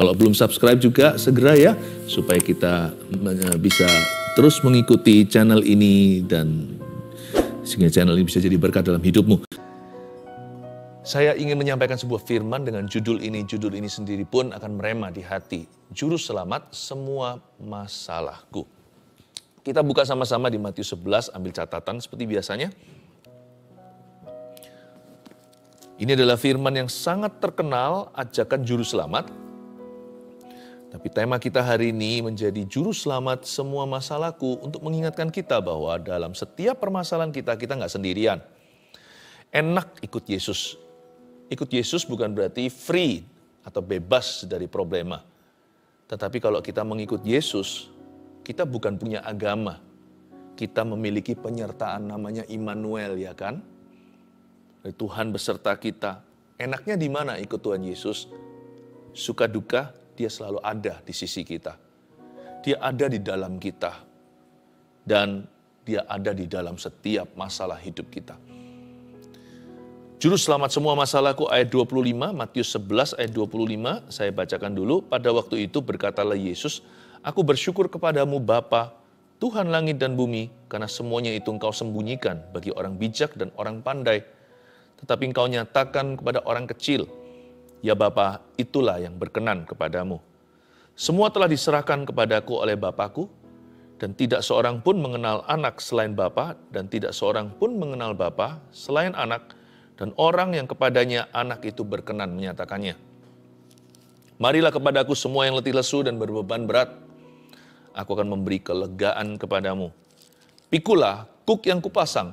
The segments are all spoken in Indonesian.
Kalau belum subscribe juga segera ya, supaya kita bisa terus mengikuti channel ini dan sehingga channel ini bisa jadi berkat dalam hidupmu. Saya ingin menyampaikan sebuah firman dengan judul ini sendiri pun akan merema di hati. Juru selamat semua masalahku. Kita buka sama-sama di Matius 11, ambil catatan seperti biasanya. Ini adalah firman yang sangat terkenal, ajakan juru selamat. Tapi tema kita hari ini menjadi juru selamat semua masalahku untuk mengingatkan kita bahwa dalam setiap permasalahan kita nggak sendirian. Enak ikut Yesus. Ikut Yesus bukan berarti free atau bebas dari problema. Tetapi kalau kita mengikut Yesus, kita bukan punya agama. Kita memiliki penyertaan namanya Immanuel, ya kan? Tuhan beserta kita. Enaknya di mana ikut Tuhan Yesus? Suka duka, dia selalu ada di sisi kita. Dia ada di dalam kita. Dan dia ada di dalam setiap masalah hidup kita. Juru selamat semua masalahku ayat 25, Matius 11 ayat 25, saya bacakan dulu. Pada waktu itu berkatalah Yesus, aku bersyukur kepadamu Bapa, Tuhan langit dan bumi, karena semuanya itu engkau sembunyikan bagi orang bijak dan orang pandai. Tetapi engkau nyatakan kepada orang kecil, ya Bapa, itulah yang berkenan kepadamu. Semua telah diserahkan kepadaku oleh Bapakku, dan tidak seorang pun mengenal anak selain Bapa, dan tidak seorang pun mengenal Bapa selain anak, dan orang yang kepadanya anak itu berkenan menyatakannya. Marilah kepadaku semua yang letih lesu dan berbeban berat, aku akan memberi kelegaan kepadamu. Pikulah kuk yang kupasang,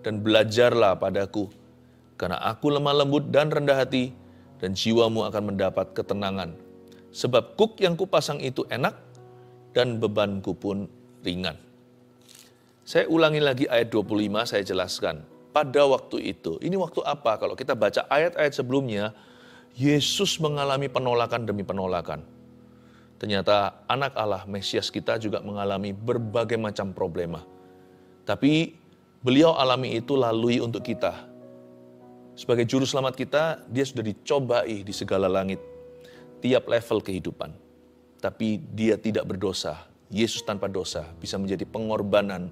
dan belajarlah padaku, karena aku lemah lembut dan rendah hati, dan jiwamu akan mendapat ketenangan. Sebab kuk yang kupasang itu enak, dan bebanku pun ringan. Saya ulangi lagi ayat 25, saya jelaskan. Pada waktu itu, ini waktu apa? Kalau kita baca ayat-ayat sebelumnya, Yesus mengalami penolakan demi penolakan. Ternyata anak Allah, Mesias kita juga mengalami berbagai macam problema. Tapi beliau alami itu lalui untuk kita. Sebagai juru selamat kita, dia sudah dicobai di segala langit, tiap level kehidupan. Tapi dia tidak berdosa. Yesus tanpa dosa bisa menjadi pengorbanan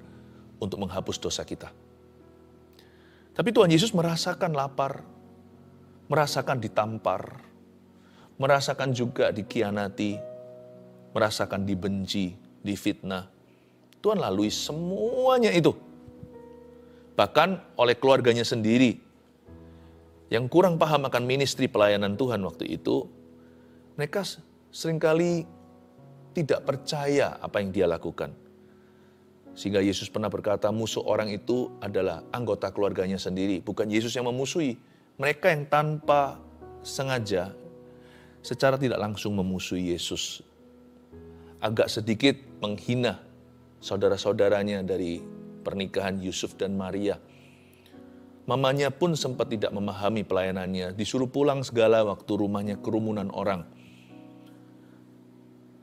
untuk menghapus dosa kita. Tapi Tuhan Yesus merasakan lapar, merasakan ditampar, merasakan juga dikhianati, merasakan dibenci, difitnah. Tuhan lalui semuanya itu. Bahkan oleh keluarganya sendiri, yang kurang paham akan ministry pelayanan Tuhan waktu itu, mereka seringkali tidak percaya apa yang dia lakukan. Sehingga Yesus pernah berkata, musuh orang itu adalah anggota keluarganya sendiri. Bukan Yesus yang memusuhi. Mereka yang tanpa sengaja, secara tidak langsung memusuhi Yesus. Agak sedikit menghina saudara-saudaranya dari pernikahan Yusuf dan Maria. Mamanya pun sempat tidak memahami pelayanannya, disuruh pulang segala waktu rumahnya kerumunan orang.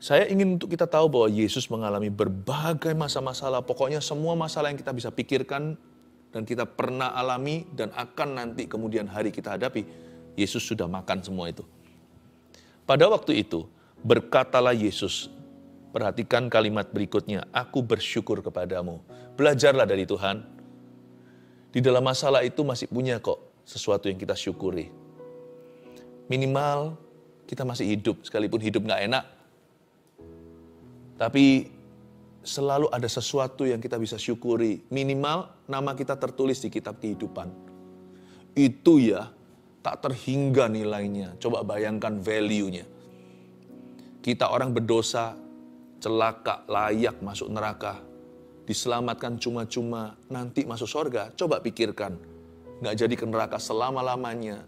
Saya ingin untuk kita tahu bahwa Yesus mengalami berbagai masalah, pokoknya semua masalah yang kita bisa pikirkan dan kita pernah alami dan akan nanti kemudian hari kita hadapi, Yesus sudah makan semua itu. Pada waktu itu, berkatalah Yesus, perhatikan kalimat berikutnya, aku bersyukur kepadamu. Belajarlah dari Tuhan. Di dalam masalah itu masih punya kok sesuatu yang kita syukuri. Minimal kita masih hidup, sekalipun hidup gak enak. Tapi selalu ada sesuatu yang kita bisa syukuri. Minimal nama kita tertulis di kitab kehidupan. Itu ya tak terhingga nilainya. Coba bayangkan value-nya. Kita orang berdosa, celaka, layak masuk neraka. Diselamatkan cuma-cuma, nanti masuk surga. Coba pikirkan, nggak jadi ke neraka selama-lamanya.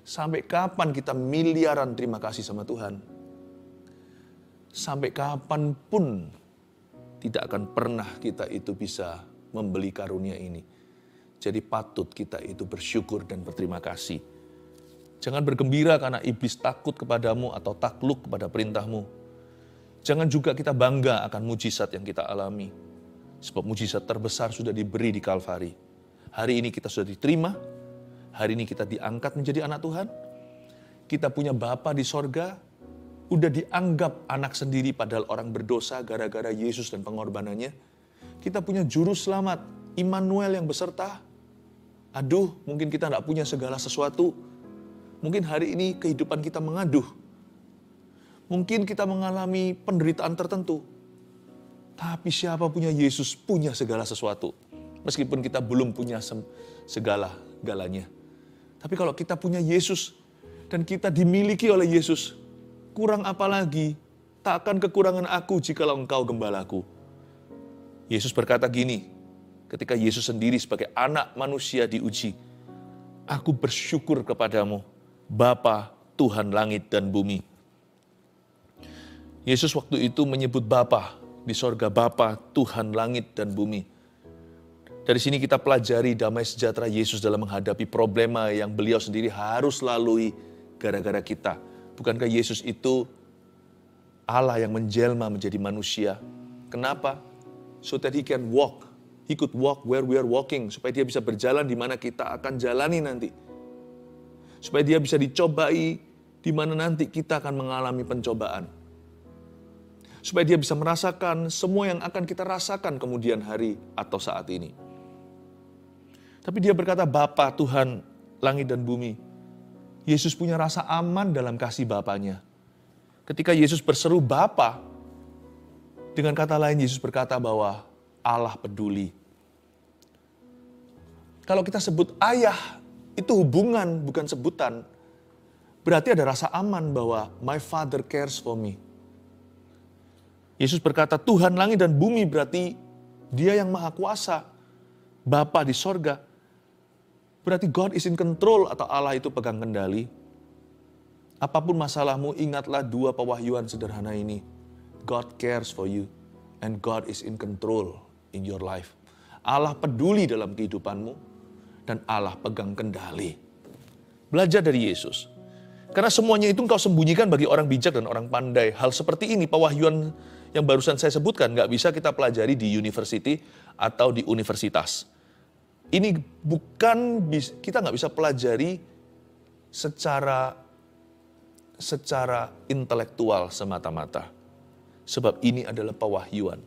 Sampai kapan kita miliaran terima kasih sama Tuhan? Sampai kapan pun tidak akan pernah kita itu bisa membeli karunia ini. Jadi patut kita itu bersyukur dan berterima kasih. Jangan bergembira karena iblis takut kepadamu atau takluk kepada perintahmu. Jangan juga kita bangga akan mujizat yang kita alami. Sebab mujizat terbesar sudah diberi di Kalvari. Hari ini kita sudah diterima. Hari ini kita diangkat menjadi anak Tuhan. Kita punya Bapa di sorga udah dianggap anak sendiri padahal orang berdosa gara-gara Yesus dan pengorbanannya. Kita punya juru selamat, Immanuel yang beserta. Aduh, mungkin kita nggak punya segala sesuatu. Mungkin hari ini kehidupan kita mengaduh. Mungkin kita mengalami penderitaan tertentu. Tapi siapa punya Yesus punya segala sesuatu. Meskipun kita belum punya segala-galanya. Tapi kalau kita punya Yesus dan kita dimiliki oleh Yesus, kurang apa lagi? Tak akan kekurangan aku jikalau engkau gembalaku. Yesus berkata gini, ketika Yesus sendiri sebagai anak manusia diuji, aku bersyukur kepadamu, Bapa, Tuhan langit dan bumi. Yesus waktu itu menyebut Bapa di sorga, Bapa, Tuhan langit dan bumi. Dari sini kita pelajari damai sejahtera Yesus dalam menghadapi problema yang beliau sendiri harus lalui gara-gara kita. Bukankah Yesus itu Allah yang menjelma menjadi manusia? Kenapa? So that he can walk. He could walk where we are walking. Supaya dia bisa berjalan di mana kita akan jalani nanti. Supaya dia bisa dicobai di mana nanti kita akan mengalami pencobaan. Supaya dia bisa merasakan semua yang akan kita rasakan kemudian hari atau saat ini. Tapi dia berkata, Bapa, Tuhan, langit dan bumi. Yesus punya rasa aman dalam kasih Bapanya. Ketika Yesus berseru Bapa, dengan kata lain Yesus berkata bahwa Allah peduli. Kalau kita sebut ayah, itu hubungan bukan sebutan. Berarti ada rasa aman bahwa my father cares for me. Yesus berkata Tuhan langit dan bumi, berarti dia yang maha kuasa. Bapa di sorga. Berarti God is in control atau Allah itu pegang kendali. Apapun masalahmu, ingatlah dua pewahyuan sederhana ini. God cares for you and God is in control in your life. Allah peduli dalam kehidupanmu dan Allah pegang kendali. Belajar dari Yesus. Karena semuanya itu engkau sembunyikan bagi orang bijak dan orang pandai. Hal seperti ini, pewahyuan yang barusan saya sebutkan, nggak bisa kita pelajari di university atau di universitas. Ini bukan, kita nggak bisa pelajari secara intelektual semata-mata. Sebab ini adalah pewahyuan.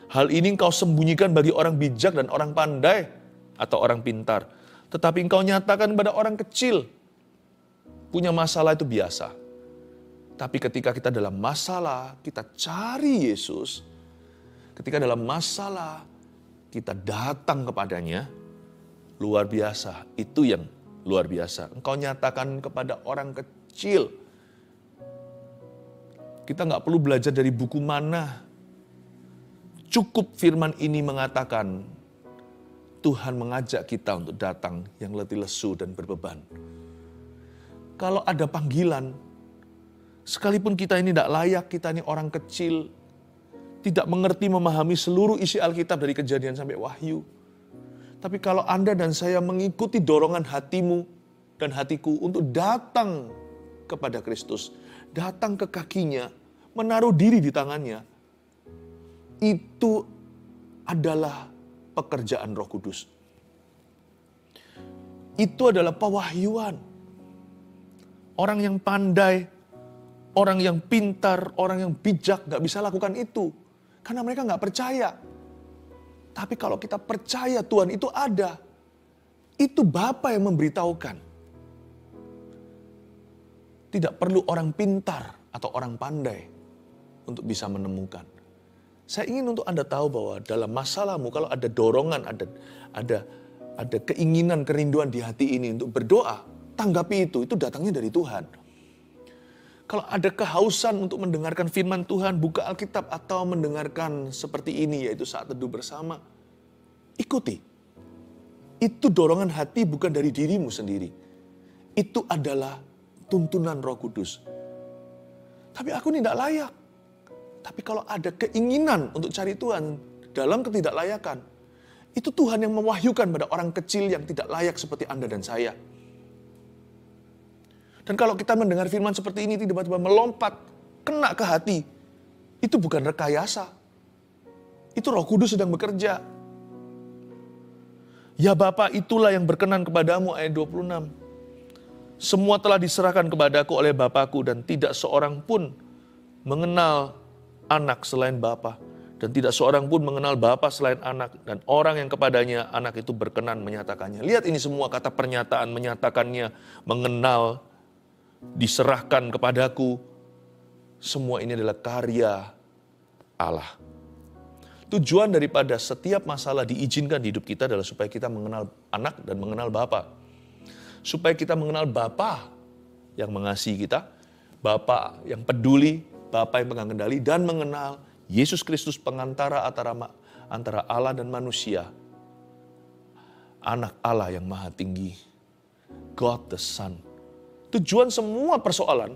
Hal ini engkau sembunyikan bagi orang bijak dan orang pandai atau orang pintar. Tetapi engkau nyatakan pada orang kecil. Punya masalah itu biasa. Tapi ketika kita dalam masalah, kita cari Yesus. Ketika dalam masalah, kita datang kepadanya. Luar biasa, itu yang luar biasa. Engkau nyatakan kepada orang kecil. Kita nggak perlu belajar dari buku mana. Cukup firman ini mengatakan, Tuhan mengajak kita untuk datang yang letih lesu dan berbeban. Kalau ada panggilan, sekalipun kita ini tidak layak, kita ini orang kecil, tidak mengerti memahami seluruh isi Alkitab dari Kejadian sampai Wahyu. Tapi kalau Anda dan saya mengikuti dorongan hatimu dan hatiku untuk datang kepada Kristus, datang ke kakinya, menaruh diri di tangannya, itu adalah pekerjaan Roh Kudus. Itu adalah pewahyuan. Orang yang pandai, orang yang pintar, orang yang bijak gak bisa lakukan itu. Karena mereka gak percaya. Tapi kalau kita percaya Tuhan itu ada, itu Bapa yang memberitahukan. Tidak perlu orang pintar atau orang pandai untuk bisa menemukan. Saya ingin untuk Anda tahu bahwa dalam masalahmu, kalau ada dorongan, ada keinginan, kerinduan di hati ini untuk berdoa, tanggapi itu datangnya dari Tuhan. Kalau ada kehausan untuk mendengarkan firman Tuhan, buka Alkitab atau mendengarkan seperti ini, yaitu saat teduh bersama, ikuti. Itu dorongan hati bukan dari dirimu sendiri. Itu adalah tuntunan Roh Kudus. Tapi aku tidak layak. Tapi kalau ada keinginan untuk cari Tuhan dalam ketidaklayakan, itu Tuhan yang mewahyukan pada orang kecil yang tidak layak seperti Anda dan saya. Dan kalau kita mendengar firman seperti ini tiba-tiba melompat, kena ke hati, itu bukan rekayasa. Itu Roh Kudus sedang bekerja. Ya Bapa, itulah yang berkenan kepadamu, ayat 26. Semua telah diserahkan kepadaku oleh Bapakku dan tidak seorang pun mengenal anak selain Bapa, dan tidak seorang pun mengenal Bapa selain anak, dan orang yang kepadanya anak itu berkenan menyatakannya. Lihat ini semua kata pernyataan, menyatakannya, mengenal, diserahkan kepadaku. Semua ini adalah karya Allah. Tujuan daripada setiap masalah diizinkan di hidup kita adalah supaya kita mengenal anak dan mengenal Bapa. Supaya kita mengenal Bapa yang mengasihi kita, Bapa yang peduli, Bapa yang pegang kendali, dan mengenal Yesus Kristus pengantara antara Allah dan manusia. Anak Allah yang maha tinggi. God the Son. Tujuan semua persoalan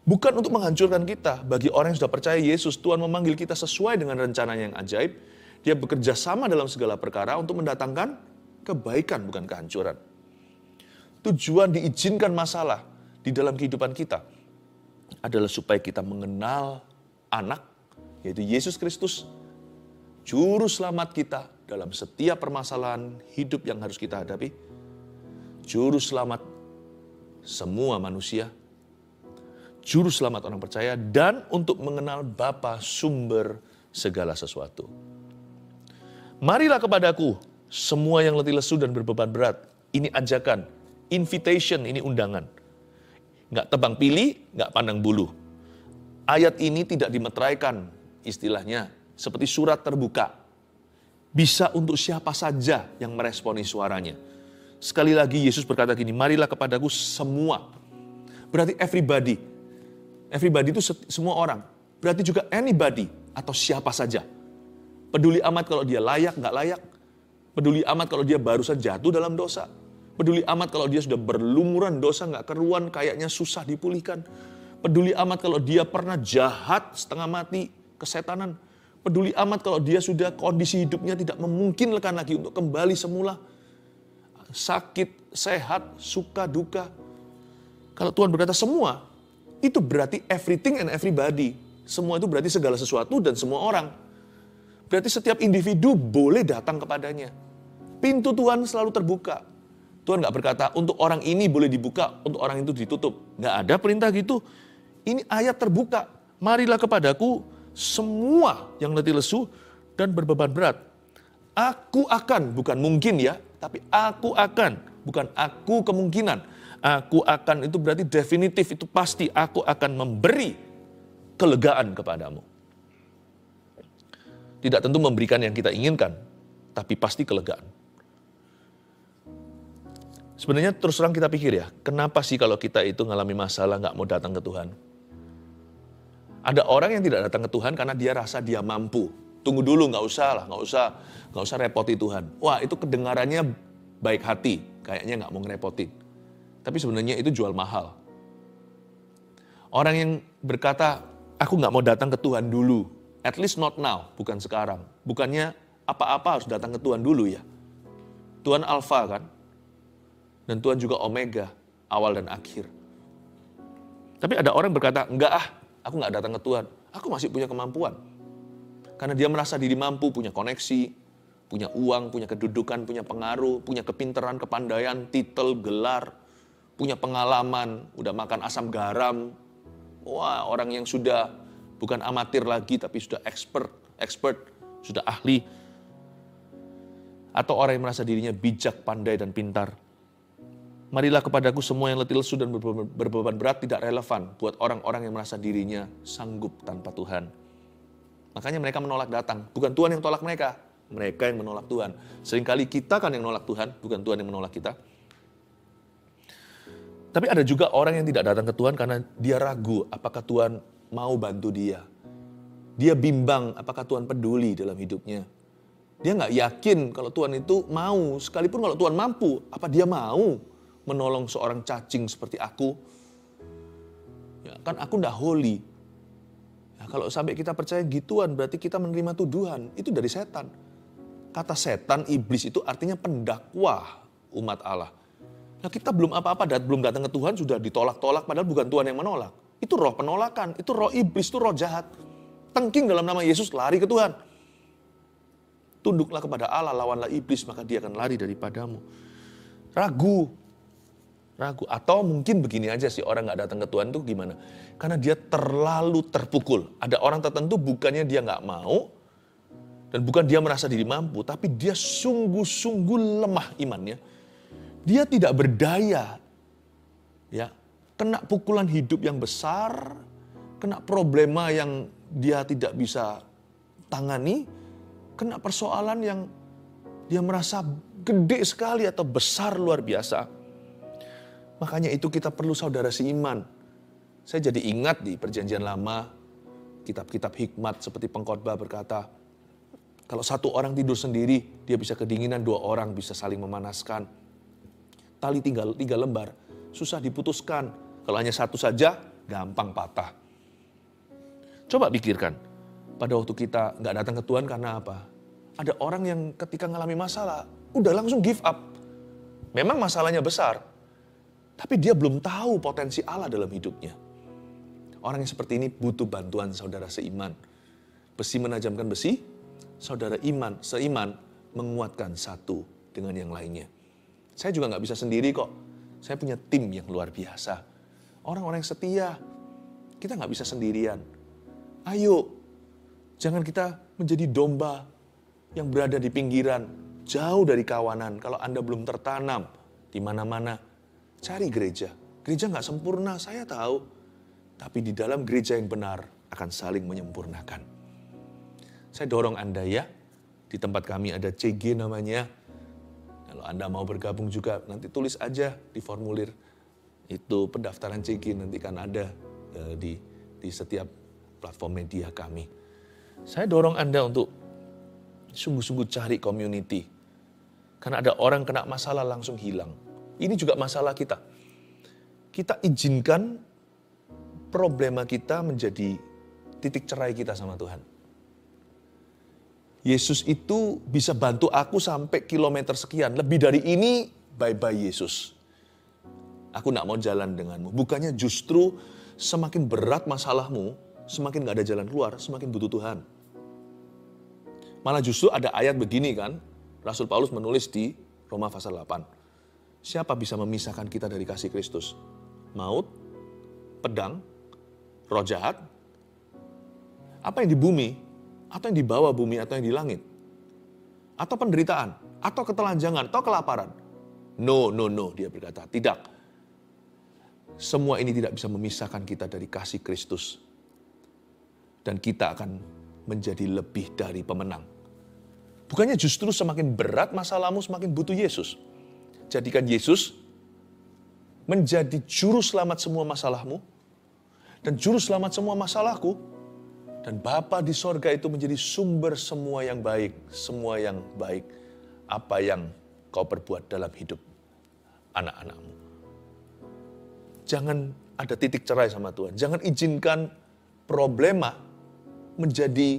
bukan untuk menghancurkan kita. Bagi orang yang sudah percaya Yesus, Tuhan memanggil kita sesuai dengan rencananya yang ajaib. Dia bekerja sama dalam segala perkara untuk mendatangkan kebaikan, bukan kehancuran. Tujuan diizinkan masalah di dalam kehidupan kita adalah supaya kita mengenal anak, yaitu Yesus Kristus, juru selamat kita dalam setiap permasalahan hidup yang harus kita hadapi. Juru selamat semua manusia, juru selamat orang percaya, dan untuk mengenal Bapa sumber segala sesuatu. Marilah kepadaku semua yang letih lesu dan berbeban berat. Ini ajakan, invitation, ini undangan. Nggak tebang pilih, nggak pandang bulu. Ayat ini tidak dimeteraikan istilahnya, seperti surat terbuka. Bisa untuk siapa saja yang meresponi suaranya. Sekali lagi Yesus berkata gini, marilah kepadaku semua. Berarti everybody. Everybody itu semua orang. Berarti juga anybody atau siapa saja. Peduli amat kalau dia layak, nggak layak. Peduli amat kalau dia barusan jatuh dalam dosa. Peduli amat kalau dia sudah berlumuran dosa, nggak keruan, kayaknya susah dipulihkan. Peduli amat kalau dia pernah jahat setengah mati, kesetanan. Peduli amat kalau dia sudah kondisi hidupnya tidak memungkinkan lagi untuk kembali semula. Sakit, sehat, suka, duka. Kalau Tuhan berkata semua, itu berarti everything and everybody. Semua itu berarti segala sesuatu dan semua orang. Berarti setiap individu boleh datang kepadanya. Pintu Tuhan selalu terbuka. Tuhan nggak berkata untuk orang ini boleh dibuka, untuk orang itu ditutup. Nggak ada perintah gitu. Ini ayat terbuka. Marilah kepadaku semua yang letih lesu dan berbeban berat. Aku akan, bukan mungkin ya, tapi aku akan, bukan aku kemungkinan. Aku akan itu berarti definitif, itu pasti. Aku akan memberi kelegaan kepadamu. Tidak tentu memberikan yang kita inginkan, tapi pasti kelegaan. Sebenarnya terus terang kita pikir ya, kenapa sih kalau kita itu ngalami masalah nggak mau datang ke Tuhan? Ada orang yang tidak datang ke Tuhan karena dia rasa dia mampu. Tunggu dulu, nggak usah repoti Tuhan. Wah, itu kedengarannya baik hati, kayaknya nggak mau ngerepotin. Tapi sebenarnya itu jual mahal. Orang yang berkata, aku nggak mau datang ke Tuhan dulu, at least not now, bukan sekarang. Bukannya apa-apa harus datang ke Tuhan dulu ya. Tuhan Alfa kan? Dan Tuhan juga Omega, awal dan akhir. Tapi ada orang berkata, enggak aku nggak datang ke Tuhan. Aku masih punya kemampuan. Karena dia merasa diri mampu, punya koneksi, punya uang, punya kedudukan, punya pengaruh, punya kepintaran, kepandaian, titel, gelar, punya pengalaman, udah makan asam garam. Wah, orang yang sudah bukan amatir lagi, tapi sudah expert, sudah ahli. Atau orang yang merasa dirinya bijak, pandai, dan pintar. Marilah kepadaku semua yang letih lesu dan berbeban berat, tidak relevan buat orang-orang yang merasa dirinya sanggup tanpa Tuhan. Makanya mereka menolak datang. Bukan Tuhan yang tolak mereka. Mereka yang menolak Tuhan. Seringkali kita kan yang menolak Tuhan, bukan Tuhan yang menolak kita. Tapi ada juga orang yang tidak datang ke Tuhan karena dia ragu apakah Tuhan mau bantu dia. Dia bimbang apakah Tuhan peduli dalam hidupnya. Dia nggak yakin kalau Tuhan itu mau. Sekalipun kalau Tuhan mampu, apa dia mau menolong seorang cacing seperti aku? Ya, kan aku nggak holy. Ya, kalau sampai kita percaya gituan, berarti kita menerima tuduhan. Itu dari setan. Kata setan, iblis itu artinya pendakwah umat Allah. Nah, kita belum apa-apa, belum datang ke Tuhan, sudah ditolak-tolak, padahal bukan Tuhan yang menolak. Itu roh penolakan, itu roh iblis, itu roh jahat. Tengking dalam nama Yesus, lari ke Tuhan. Tunduklah kepada Allah, lawanlah iblis, maka dia akan lari daripadamu. Ragu. ragu. Atau mungkin begini aja sih, orang nggak datang ke Tuhan tuh gimana? Karena dia terlalu terpukul. Ada orang tertentu bukannya dia nggak mau, dan bukan dia merasa diri mampu, tapi dia sungguh-sungguh lemah imannya. Dia tidak berdaya, ya, kena pukulan hidup yang besar, kena problema yang dia tidak bisa tangani, kena persoalan yang dia merasa gede sekali atau besar luar biasa. Makanya itu kita perlu saudara seiman. Saya jadi ingat di Perjanjian Lama, kitab-kitab hikmat seperti pengkhotbah berkata, kalau satu orang tidur sendiri, dia bisa kedinginan, dua orang bisa saling memanaskan. Tali tinggal 3 lembar, susah diputuskan. Kalau hanya satu saja, gampang patah. Coba pikirkan, pada waktu kita nggak datang ke Tuhan karena apa? Ada orang yang ketika ngalami masalah, udah langsung give up. Memang masalahnya besar, tapi dia belum tahu potensi Allah dalam hidupnya. Orang yang seperti ini butuh bantuan saudara seiman. Besi menajamkan besi, saudara seiman menguatkan satu dengan yang lainnya. Saya juga nggak bisa sendiri kok. Saya punya tim yang luar biasa. Orang-orang yang setia. Kita nggak bisa sendirian. Ayo, jangan kita menjadi domba yang berada di pinggiran, jauh dari kawanan. Kalau Anda belum tertanam di mana-mana, cari gereja. Gereja nggak sempurna, saya tahu. Tapi di dalam gereja yang benar akan saling menyempurnakan. Saya dorong Anda ya, di tempat kami ada CG namanya. Kalau Anda mau bergabung juga, nanti tulis aja di formulir. Itu pendaftaran CG nanti kan ada di setiap platform media kami. Saya dorong Anda untuk sungguh-sungguh cari community. Karena ada orang kena masalah langsung hilang. Ini juga masalah kita. Kita izinkan problema kita menjadi titik cerai kita sama Tuhan. Yesus itu bisa bantu aku sampai kilometer sekian. Lebih dari ini, bye-bye Yesus. Aku gak mau jalan denganmu. Bukannya justru semakin berat masalahmu, semakin gak ada jalan keluar, semakin butuh Tuhan. Malah justru ada ayat begini kan, Rasul Paulus menulis di Roma pasal 8. Siapa bisa memisahkan kita dari kasih Kristus? Maut, pedang, roh jahat, apa yang di bumi, atau yang di bawah bumi, atau yang di langit, atau penderitaan, atau ketelanjangan, atau kelaparan. No, dia berkata, tidak. Semua ini tidak bisa memisahkan kita dari kasih Kristus. Dan kita akan menjadi lebih dari pemenang. Bukannya justru semakin berat masalahmu, semakin butuh Yesus. Jadikan Yesus menjadi juru selamat semua masalahmu, dan juru selamat semua masalahku. Dan Bapa di sorga itu menjadi sumber semua yang baik. Semua yang baik. Apa yang kau perbuat dalam hidup anak-anakmu. Jangan ada titik cerai sama Tuhan. Jangan izinkan problema menjadi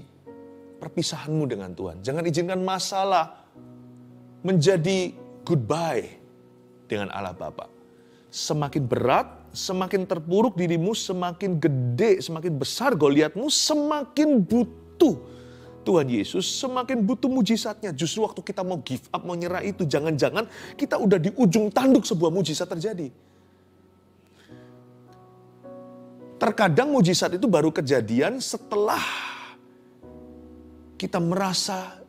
perpisahanmu dengan Tuhan. Jangan izinkan masalah menjadi goodbye dengan Allah Bapa. Semakin berat, semakin terpuruk dirimu, semakin gede, semakin besar Goliatmu, semakin butuh Tuhan Yesus, semakin butuh mujizatnya. Justru waktu kita mau give up, mau nyerah itu, jangan-jangan kita udah di ujung tanduk sebuah mujizat terjadi. Terkadang mujizat itu baru kejadian setelah kita merasa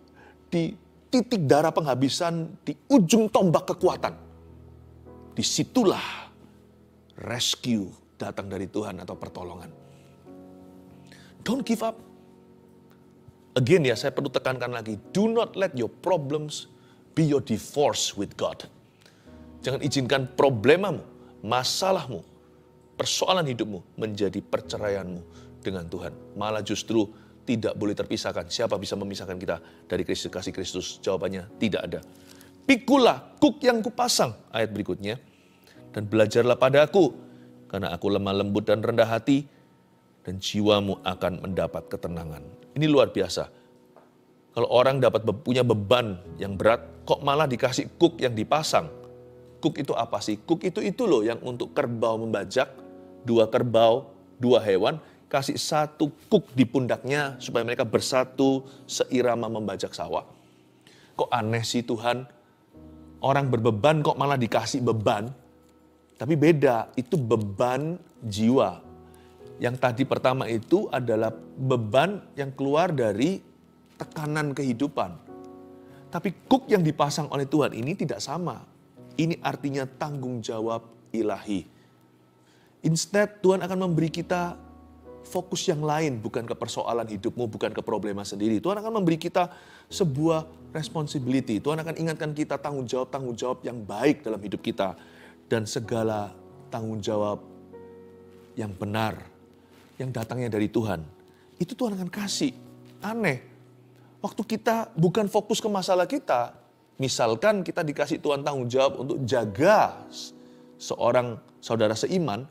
di titik darah penghabisan, di ujung tombak kekuatan. Disitulah rescue datang dari Tuhan atau pertolongan. Don't give up. Again ya, saya perlu tekankan lagi. Do not let your problems be your divorce with God. Jangan izinkan problemamu, masalahmu, persoalan hidupmu menjadi perceraianmu dengan Tuhan. Malah justru tidak boleh terpisahkan. Siapa bisa memisahkan kita dari kasih Kristus? Jawabannya tidak ada. Pikulah kuk yang kupasang. Ayat berikutnya. Dan belajarlah padaku. Karena aku lemah lembut dan rendah hati. Dan jiwamu akan mendapat ketenangan. Ini luar biasa. Kalau orang punya beban yang berat. Kok malah dikasih kuk yang dipasang. Kuk itu apa sih? Kuk itu loh yang untuk kerbau membajak. 2 kerbau, 2 hewan. Kasih 1 kuk di pundaknya. Supaya mereka bersatu seirama membajak sawah. Kok aneh sih Tuhan? Orang berbeban kok malah dikasih beban. Tapi beda, itu beban jiwa. Yang tadi pertama itu adalah beban yang keluar dari tekanan kehidupan. Tapi kuk yang dipasang oleh Tuhan ini tidak sama. Ini artinya tanggung jawab ilahi. Instead, Tuhan akan memberi kita fokus yang lain, bukan ke persoalan hidupmu, bukan ke problema sendiri. Tuhan akan memberi kita sebuah responsibility. Tuhan akan ingatkan kita tanggung jawab yang baik dalam hidup kita. Dan segala tanggung jawab yang benar, yang datangnya dari Tuhan. Itu Tuhan akan kasih. Aneh. Waktu kita bukan fokus ke masalah kita, misalkan kita dikasih Tuhan tanggung jawab untuk jaga seorang saudara seiman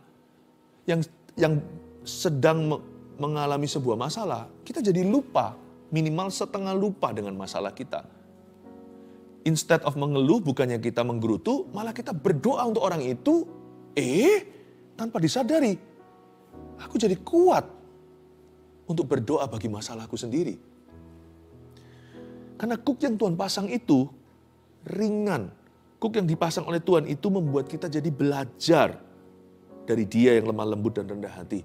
yang sedang mengalami sebuah masalah, kita jadi lupa, minimal setengah lupa dengan masalah kita. Instead of mengeluh, bukannya kita menggerutu, malah kita berdoa untuk orang itu, tanpa disadari, aku jadi kuat untuk berdoa bagi masalahku sendiri. Karena kuk yang Tuhan pasang itu ringan. Kuk yang dipasang oleh Tuhan itu membuat kita jadi belajar dari Dia yang lemah lembut dan rendah hati.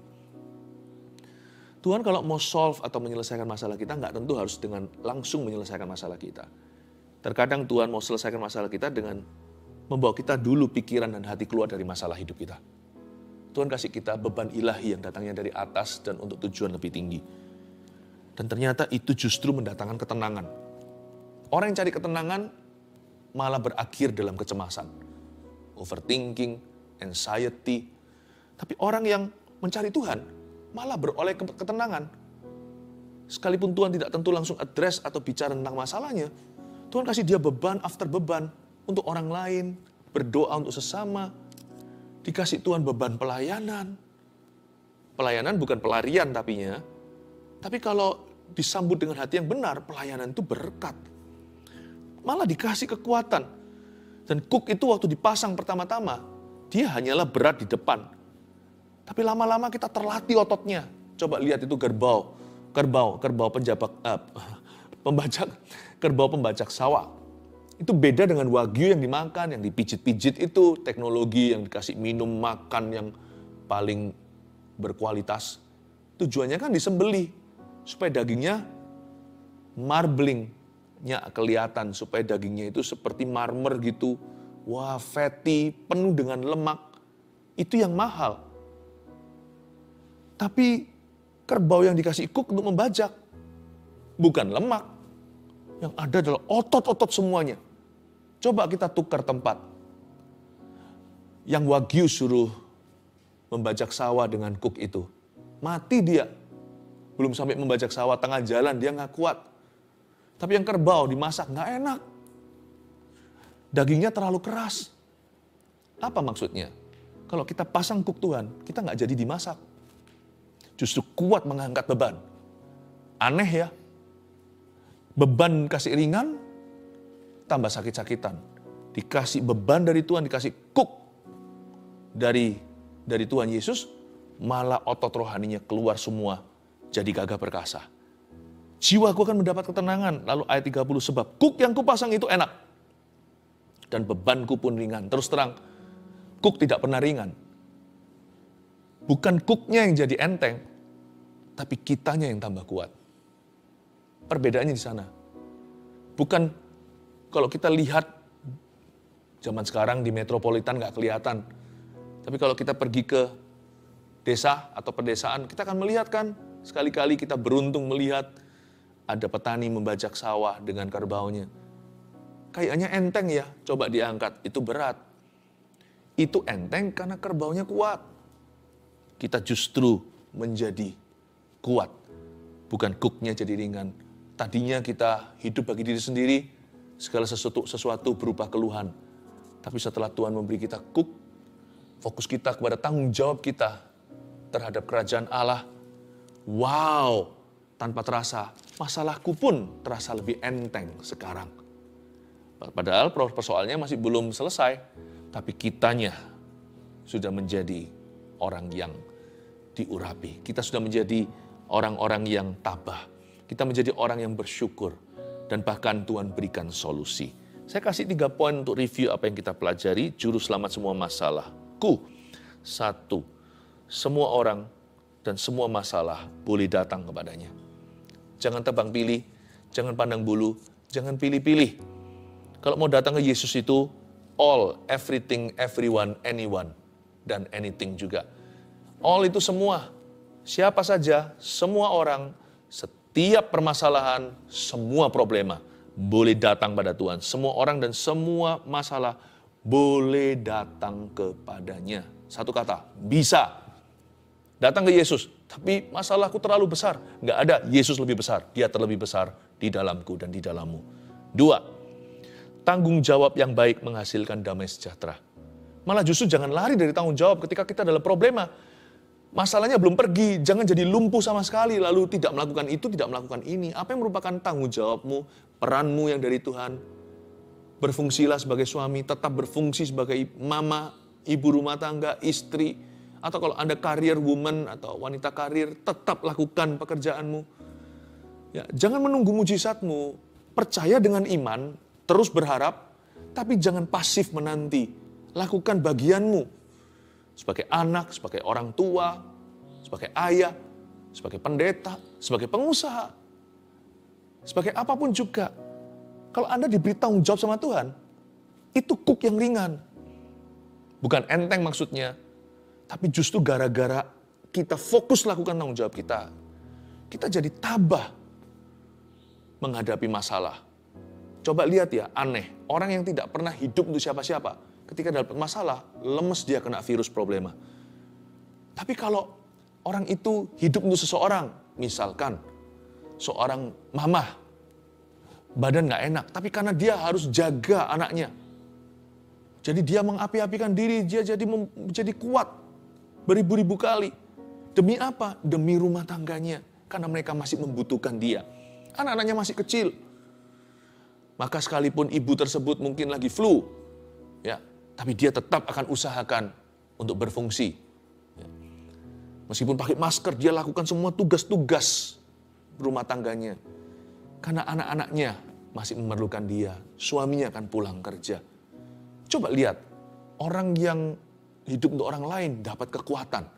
Tuhan kalau mau solve atau menyelesaikan masalah kita, nggak tentu harus dengan langsung menyelesaikan masalah kita. Terkadang Tuhan mau selesaikan masalah kita dengan membawa kita dulu pikiran dan hati keluar dari masalah hidup kita. Tuhan kasih kita beban ilahi yang datangnya dari atas dan untuk tujuan lebih tinggi. Dan ternyata itu justru mendatangkan ketenangan. Orang yang cari ketenangan malah berakhir dalam kecemasan. Overthinking, anxiety. Tapi orang yang mencari Tuhan malah beroleh ketenangan. Sekalipun Tuhan tidak tentu langsung address atau bicara tentang masalahnya, Tuhan kasih dia beban after beban untuk orang lain, berdoa untuk sesama. Dikasih Tuhan beban pelayanan. Pelayanan bukan pelarian tapinya, tapi kalau disambut dengan hati yang benar, pelayanan itu berkat. Malah dikasih kekuatan. Dan kuk itu waktu dipasang pertama-tama, dia hanyalah berat di depan. Tapi lama-lama kita terlatih ototnya. Coba lihat itu kerbau pembajak sawah. Itu beda dengan wagyu yang dimakan, yang dipijit-pijit itu, teknologi yang dikasih minum makan yang paling berkualitas. Tujuannya kan disembelih, supaya dagingnya marblingnya kelihatan, supaya dagingnya itu seperti marmer gitu. Wah, fatty, penuh dengan lemak. Itu yang mahal. Tapi kerbau yang dikasih kuk untuk membajak, bukan lemak. Yang ada adalah otot-otot semuanya. Coba kita tukar tempat. Yang wagyu suruh membajak sawah dengan kuk itu. Mati dia. Belum sampai membajak sawah tengah jalan, dia nggak kuat. Tapi yang kerbau dimasak nggak enak. Dagingnya terlalu keras. Apa maksudnya? Kalau kita pasang kuk Tuhan, kita nggak jadi dimasak. Justru kuat mengangkat beban. Aneh ya. Beban kasih ringan, tambah sakit-sakitan. Dikasih beban dari Tuhan, dikasih kuk dari Tuhan Yesus, malah otot rohaninya keluar semua, jadi gagah perkasa. Jiwaku akan mendapat ketenangan. Lalu ayat 30, sebab kuk yang kupasang itu enak. Dan bebanku pun ringan. Terus terang, kuk tidak pernah ringan. Bukan kuknya yang jadi enteng, tapi kitanya yang tambah kuat. Perbedaannya di sana. Bukan kalau kita lihat zaman sekarang di metropolitan nggak kelihatan. Tapi kalau kita pergi ke desa atau pedesaan, kita akan melihat kan, sekali-kali kita beruntung melihat ada petani membajak sawah dengan kerbaunya. Kayaknya enteng ya, coba diangkat, itu berat. Itu enteng karena kerbaunya kuat. Kita justru menjadi kuat. Bukan kuknya jadi ringan. Tadinya kita hidup bagi diri sendiri, segala sesuatu berupa keluhan. Tapi setelah Tuhan memberi kita kuk, fokus kita kepada tanggung jawab kita terhadap kerajaan Allah. Wow, tanpa terasa, masalahku pun terasa lebih enteng sekarang. Padahal persoalannya masih belum selesai, tapi kitanya sudah menjadi orang yang diurapi. Kita sudah menjadi orang-orang yang tabah. Kita menjadi orang yang bersyukur. Dan bahkan Tuhan berikan solusi. Saya kasih 3 poin untuk review apa yang kita pelajari. Juru selamat semua masalah. aku. Satu, semua orang dan semua masalah boleh datang kepadanya. Jangan tebang pilih, jangan pandang bulu, jangan pilih-pilih. Kalau mau datang ke Yesus itu, all, everything, everyone, anyone, dan anything juga. All itu semua, siapa saja, semua orang, setiap permasalahan, semua problema boleh datang pada Tuhan. Semua orang dan semua masalah boleh datang kepadanya. Satu kata, bisa. Datang ke Yesus, tapi masalahku terlalu besar. Nggak ada, Yesus lebih besar. Dia terlebih besar di dalamku dan di dalammu. 2, tanggung jawab yang baik menghasilkan damai sejahtera. Malah justru jangan lari dari tanggung jawab ketika kita dalam problema. Masalahnya belum pergi, jangan jadi lumpuh sama sekali, lalu tidak melakukan itu, tidak melakukan ini. Apa yang merupakan tanggung jawabmu, peranmu yang dari Tuhan? Berfungsilah sebagai suami, tetap berfungsi sebagai mama, ibu rumah tangga, istri, atau kalau Anda career woman atau wanita karir, tetap lakukan pekerjaanmu. Ya, jangan menunggu mujizatmu, percaya dengan iman, terus berharap, tapi jangan pasif menanti. Lakukan bagianmu sebagai anak, sebagai orang tua, sebagai ayah, sebagai pendeta, sebagai pengusaha, sebagai apapun juga. Kalau Anda diberi tanggung jawab sama Tuhan, itu kuk yang ringan. Bukan enteng maksudnya, tapi justru gara-gara kita fokus lakukan tanggung jawab kita, kita jadi tabah menghadapi masalah. Coba lihat ya, aneh. Orang yang tidak pernah hidup untuk siapa-siapa, ketika dapat masalah, lemes dia kena virus problema. Tapi kalau orang itu hidup untuk seseorang, misalkan seorang mamah, badan nggak enak, tapi karena dia harus jaga anaknya. Jadi dia mengapi-apikan diri, dia jadi kuat beribu-ribu kali. Demi apa? Demi rumah tangganya. Karena mereka masih membutuhkan dia. Anak-anaknya masih kecil. Maka sekalipun ibu tersebut mungkin lagi flu, ya, tapi dia tetap akan usahakan untuk berfungsi. Ya. Meskipun pakai masker, dia lakukan semua tugas-tugas rumah tangganya. Karena anak-anaknya masih memerlukan dia. Suaminya akan pulang kerja. Coba lihat, orang yang hidup untuk orang lain dapat kekuatan.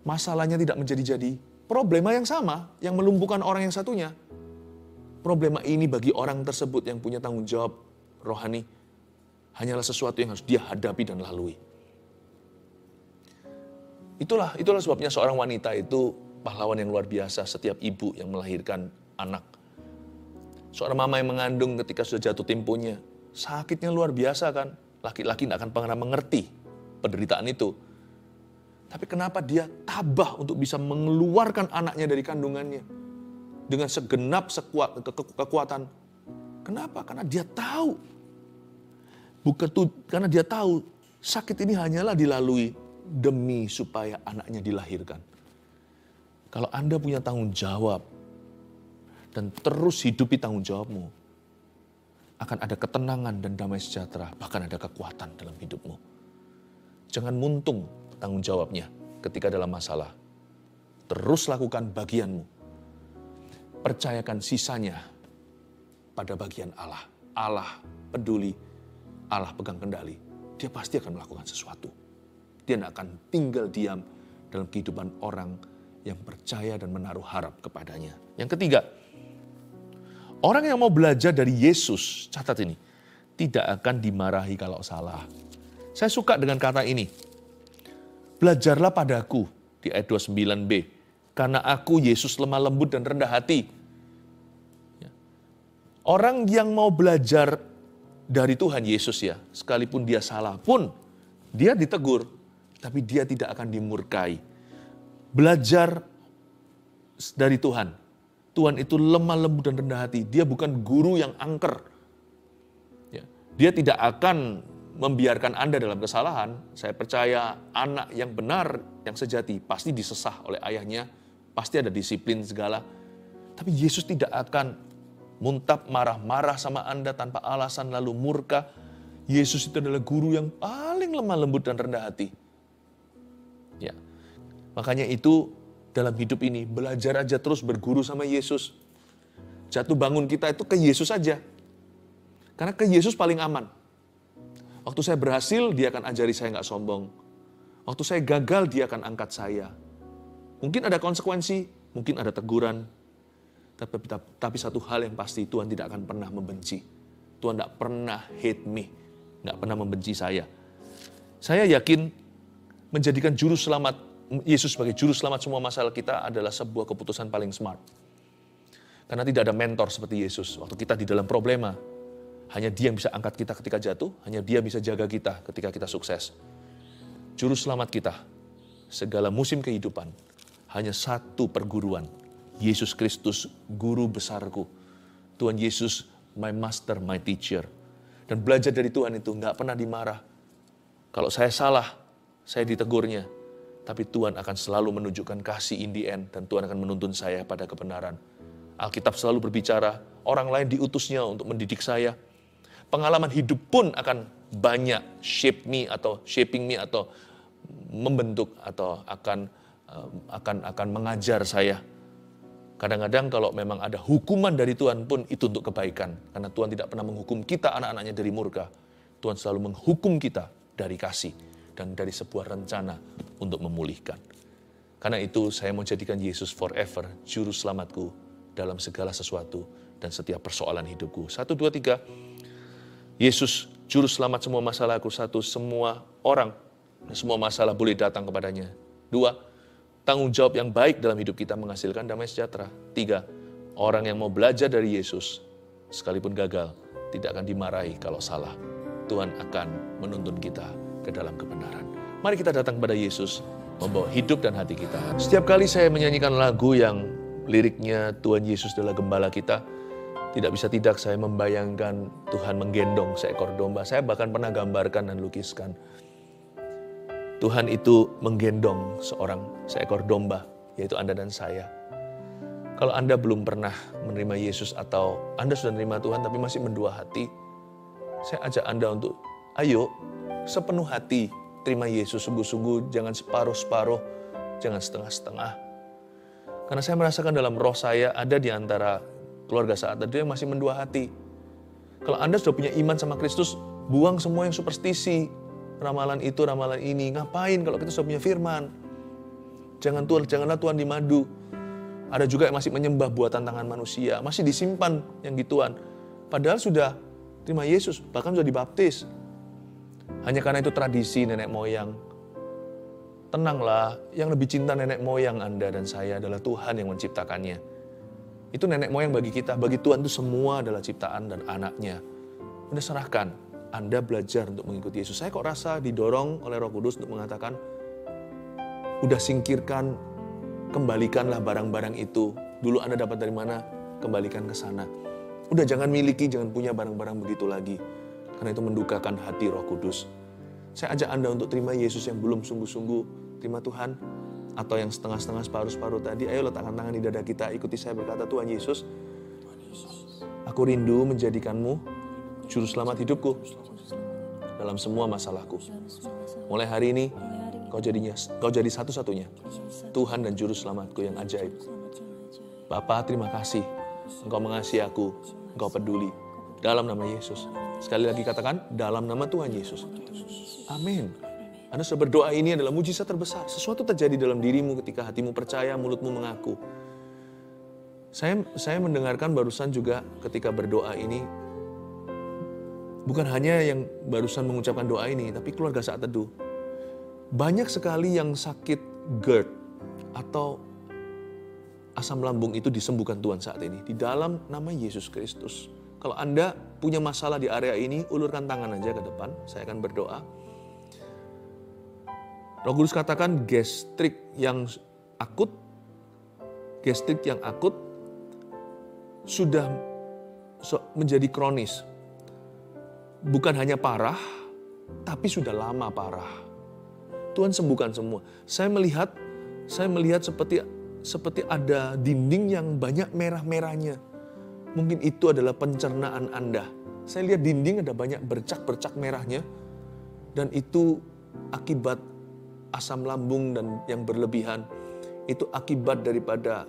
Masalahnya tidak menjadi-jadi. Problema yang sama, yang melumpuhkan orang yang satunya. Problema ini bagi orang tersebut yang punya tanggung jawab rohani, hanyalah sesuatu yang harus dia hadapi dan lalui. Itulah sebabnya seorang wanita itu pahlawan yang luar biasa, setiap ibu yang melahirkan anak. Seorang mama yang mengandung ketika sudah jatuh temponya, sakitnya luar biasa kan. Laki-laki tidak akan pernah mengerti penderitaan itu. Tapi kenapa dia tabah untuk bisa mengeluarkan anaknya dari kandungannya dengan segenap kekuatan? Kenapa? Karena dia tahu. Karena dia tahu sakit ini hanyalah dilalui demi supaya anaknya dilahirkan. Kalau Anda punya tanggung jawab dan terus hidupi tanggung jawabmu, akan ada ketenangan dan damai sejahtera, bahkan ada kekuatan dalam hidupmu. Jangan muntung tanggung jawabnya ketika dalam masalah. Terus lakukan bagianmu. Percayakan sisanya pada bagian Allah. Allah peduli, Allah pegang kendali. Dia pasti akan melakukan sesuatu. Dia tidak akan tinggal diam dalam kehidupan orang yang percaya dan menaruh harap kepadanya. Yang ketiga, orang yang mau belajar dari Yesus, catat ini, tidak akan dimarahi kalau salah. Saya suka dengan kata ini. Belajarlah padaku, di ayat 29b. Karena aku, Yesus, lemah lembut dan rendah hati. Orang yang mau belajar dari Tuhan Yesus ya, sekalipun dia salah pun, dia ditegur, tapi dia tidak akan dimurkai. Belajar dari Tuhan. Tuhan itu lemah lembut dan rendah hati. Dia bukan guru yang angker. Ya. Dia tidak akan membiarkan Anda dalam kesalahan. Saya percaya anak yang benar, yang sejati, pasti disesah oleh ayahnya. Pasti ada disiplin segala. Tapi Yesus tidak akan muntap marah-marah sama Anda tanpa alasan lalu murka. Yesus itu adalah guru yang paling lemah lembut dan rendah hati. Ya. Makanya itu dalam hidup ini, belajar aja terus berguru sama Yesus. Jatuh bangun kita itu ke Yesus aja. Karena ke Yesus paling aman. Waktu saya berhasil, dia akan ajari saya nggak sombong. Waktu saya gagal, dia akan angkat saya. Mungkin ada konsekuensi, mungkin ada teguran. Tapi satu hal yang pasti, Tuhan tidak akan pernah membenci. Tuhan tidak pernah hate me, tidak pernah membenci saya. Saya yakin menjadikan juru selamat, Yesus sebagai juru selamat semua masalah kita adalah sebuah keputusan paling smart. Karena tidak ada mentor seperti Yesus. Waktu kita di dalam problema, hanya dia yang bisa angkat kita ketika jatuh, hanya dia bisa jaga kita ketika kita sukses. Juru selamat kita, segala musim kehidupan, hanya satu perguruan. Yesus Kristus, guru besarku. Tuhan Yesus, my master, my teacher. Dan belajar dari Tuhan itu nggak pernah dimarah. Kalau saya salah, saya ditegurnya. Tapi Tuhan akan selalu menunjukkan kasih in the end. Dan Tuhan akan menuntun saya pada kebenaran. Alkitab selalu berbicara, orang lain diutusnya untuk mendidik saya. Pengalaman hidup pun akan banyak shaping me atau membentuk atau akan mengajar saya. Kadang-kadang kalau memang ada hukuman dari Tuhan pun itu untuk kebaikan. Karena Tuhan tidak pernah menghukum kita anak-anaknya dari murka. Tuhan selalu menghukum kita dari kasih dan dari sebuah rencana untuk memulihkan. Karena itu saya mau jadikan Yesus forever juru selamatku dalam segala sesuatu dan setiap persoalan hidupku. 1, 2, 3. Yesus juru selamat semua masalahku. 1, semua orang, semua masalah boleh datang kepadanya. 2, tanggung jawab yang baik dalam hidup kita menghasilkan damai sejahtera. 3, orang yang mau belajar dari Yesus, sekalipun gagal, tidak akan dimarahi kalau salah. Tuhan akan menuntun kita ke dalam kebenaran. Mari kita datang kepada Yesus, membawa hidup dan hati kita. Setiap kali saya menyanyikan lagu yang liriknya Tuhan Yesus adalah gembala kita, tidak bisa tidak saya membayangkan Tuhan menggendong seekor domba. Saya bahkan pernah gambarkan dan lukiskan. Tuhan itu menggendong seekor domba, yaitu Anda dan saya. Kalau Anda belum pernah menerima Yesus atau Anda sudah menerima Tuhan tapi masih mendua hati, saya ajak Anda untuk, ayo sepenuh hati terima Yesus sungguh-sungguh, jangan separuh-separuh, jangan setengah-setengah. Karena saya merasakan dalam roh saya ada di antara keluarga saat itu yang masih mendua hati. Kalau Anda sudah punya iman sama Kristus, buang semua yang superstisi. Ramalan itu, ramalan ini. Ngapain kalau kita sudah punya firman? Janganlah Tuhan dimadu. Ada juga yang masih menyembah buatan tangan manusia. Masih disimpan yang gituan. Padahal sudah terima Yesus, bahkan sudah dibaptis. Hanya karena itu tradisi nenek moyang. Tenanglah, yang lebih cinta nenek moyang Anda dan saya adalah Tuhan yang menciptakannya. Itu nenek moyang bagi kita. Bagi Tuhan itu semua adalah ciptaan dan anaknya. Anda serahkan. Anda belajar untuk mengikuti Yesus. Saya kok rasa didorong oleh Roh Kudus untuk mengatakan, udah singkirkan, kembalikanlah barang-barang itu. Dulu Anda dapat dari mana, kembalikan ke sana. Udah jangan miliki, jangan punya barang-barang begitu lagi. Karena itu mendukakan hati Roh Kudus. Saya ajak Anda untuk terima Yesus yang belum sungguh-sungguh terima Tuhan. Atau yang setengah-setengah, separuh-separuh tadi, ayo letakkan tangan di dada kita, ikuti saya berkata, Tuhan Yesus, aku rindu menjadikanmu juru selamat hidupku dalam semua masalahku. Mulai hari ini, kau jadi satu-satunya Tuhan dan juru selamatku yang ajaib. Bapa, terima kasih. Engkau mengasihi aku, Engkau peduli. Dalam nama Yesus. Sekali lagi katakan, dalam nama Tuhan Yesus. Amin. Anda sudah berdoa, ini adalah mujizat terbesar. Sesuatu terjadi dalam dirimu ketika hatimu percaya, mulutmu mengaku. Saya mendengarkan barusan juga ketika berdoa ini, bukan hanya yang barusan mengucapkan doa ini, tapi keluarga saat teduh. Banyak sekali yang sakit GERD atau asam lambung itu disembuhkan Tuhan saat ini. Di dalam nama Yesus Kristus. Kalau Anda punya masalah di area ini, ulurkan tangan aja ke depan. Saya akan berdoa. Roh Kudus katakan gastrik yang akut sudah menjadi kronis. Bukan hanya parah, tapi sudah lama parah. Tuhan sembuhkan semua. Saya melihat seperti ada dinding yang banyak merah-merahnya. Mungkin itu adalah pencernaan Anda. Saya lihat dinding ada banyak bercak-bercak merahnya. Dan itu akibat asam lambung dan yang berlebihan. Itu akibat daripada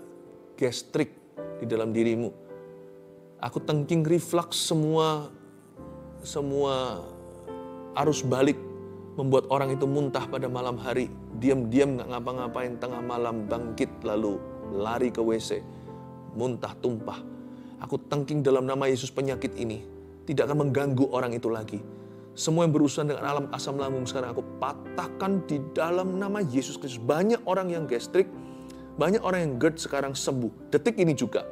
gastrik di dalam dirimu. Aku tengking reflux semua arus balik membuat orang itu muntah pada malam hari, diam-diam nggak ngapa-ngapain, tengah malam bangkit lalu lari ke WC, muntah tumpah. Aku tengking dalam nama Yesus penyakit ini tidak akan mengganggu orang itu lagi. Semua yang berurusan dengan alam asam lambung sekarang aku patahkan di dalam nama Yesus Kristus. Banyak orang yang gastrik, banyak orang yang GERD sekarang sembuh. Detik ini juga,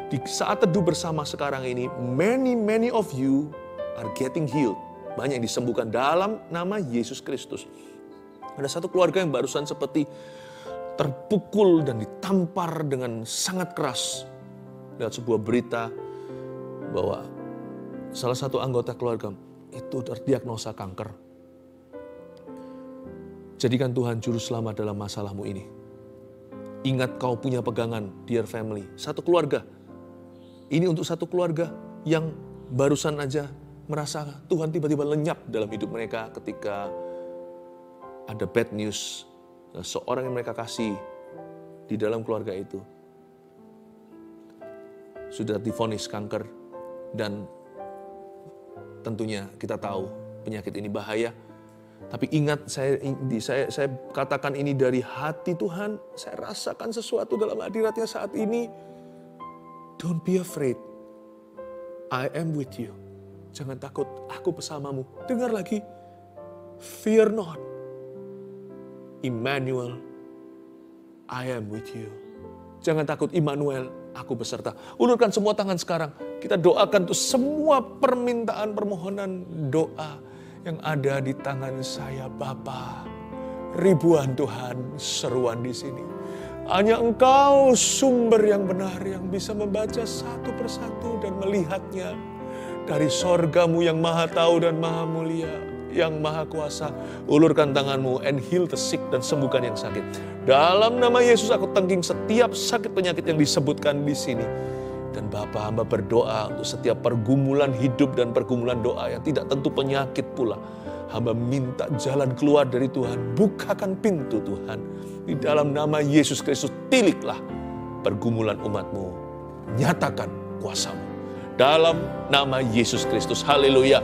di saat teduh bersama sekarang ini, many of you are getting healed. Banyak yang disembuhkan dalam nama Yesus Kristus. Ada satu keluarga yang barusan seperti terpukul dan ditampar dengan sangat keras. Lihat sebuah berita bahwa salah satu anggota keluarga itu terdiagnosa kanker. Jadikan Tuhan juru selamat dalam masalahmu ini. Ingat kau punya pegangan, dear family. Satu keluarga. Ini untuk satu keluarga yang barusan aja merasa Tuhan tiba-tiba lenyap dalam hidup mereka ketika ada bad news. Seorang yang mereka kasih di dalam keluarga itu sudah divonis kanker, dan tentunya kita tahu penyakit ini bahaya. Tapi ingat, saya katakan ini dari hati Tuhan. Saya rasakan sesuatu dalam hadiratnya saat ini. Don't be afraid. I am with you. Jangan takut, aku bersamamu. Dengar lagi. Fear not. Emmanuel, I am with you. Jangan takut, Immanuel, aku beserta. Ulurkan semua tangan sekarang. Kita doakan tuh semua permintaan, permohonan, doa yang ada di tangan saya, Bapa. Ribuan Tuhan seruan di sini. Hanya Engkau sumber yang benar yang bisa membaca satu persatu dan melihatnya dari sorgamu yang maha tahu dan maha mulia, yang maha kuasa. Ulurkan tanganmu and heal the sick, dan sembuhkan yang sakit. Dalam nama Yesus aku tengking setiap sakit penyakit yang disebutkan di sini. Dan Bapa, hamba berdoa untuk setiap pergumulan hidup dan pergumulan doa yang tidak tentu penyakit pula. Hamba minta jalan keluar dari Tuhan. Bukakan pintu Tuhan. Di dalam nama Yesus Kristus, tiliklah pergumulan umat-Mu. Nyatakan kuasa-Mu. Dalam nama Yesus Kristus. Haleluya.